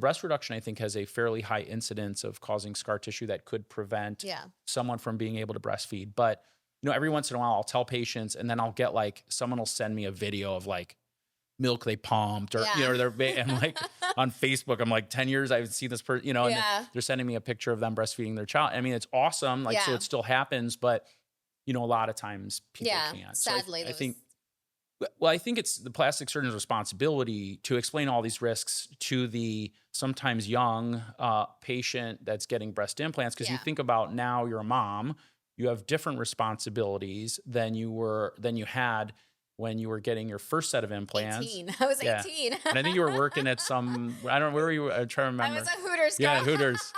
Breast reduction, I think, has a fairly high incidence of causing scar tissue that could prevent Yeah. someone from being able to breastfeed. But, every once in a while I'll tell patients and then I'll get like, someone will send me a video of like milk they pumped or, Yeah. and like on Facebook, I'm like 10 years, I've seen this person, and Yeah. they're sending me a picture of them breastfeeding their child. I mean, it's awesome. Like, so Yeah. it still happens, but a lot of times people Yeah. can't. So Sadly, I those. think, well, I think it's the plastic surgeon's responsibility to explain all these risks to the sometimes young patient that's getting breast implants. Because you Yeah. think about now, you're a mom, you have different responsibilities than you had when you were getting your first set of implants. 18. I was Yeah, 18. and I think you were working at some. I don't know where were you. I'm trying to I remember. was a Hooters girl. Yeah, at Hooters.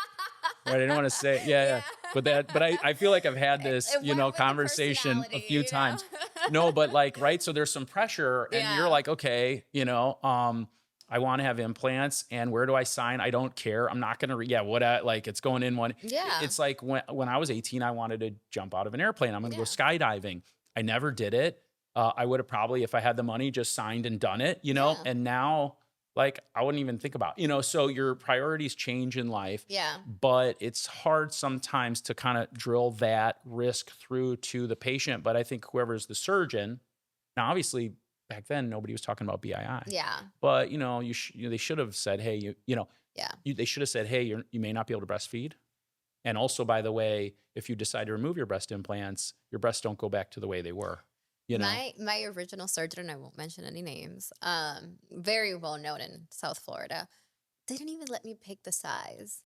Right, I didn't want to say, yeah. But I feel like I've had this, It went with the conversation a personality, few times. No, but like, right. So there's some pressure and Yeah. you're like, okay, I want to have implants and where do I sign? I don't care. I'm not going to, like it's going in one. Yeah. It's like when I was 18, I wanted to jump out of an airplane. I'm going to go Yeah. skydiving. I never did it. I would have probably, if I had the money, just signed and done it, Yeah. and now, like, I wouldn't even think about, so your priorities change in life. Yeah. But it's hard sometimes to kind of drill that risk through to the patient. But I think whoever's the surgeon, now obviously back then nobody was talking about BII. Yeah. But they should have said, hey, Yeah. they should have said, hey, you may not be able to breastfeed. And also, by the way, if you decide to remove your breast implants, your breasts don't go back to the way they were. My original surgeon, and I won't mention any names, very well known in South Florida, they didn't even let me pick the size.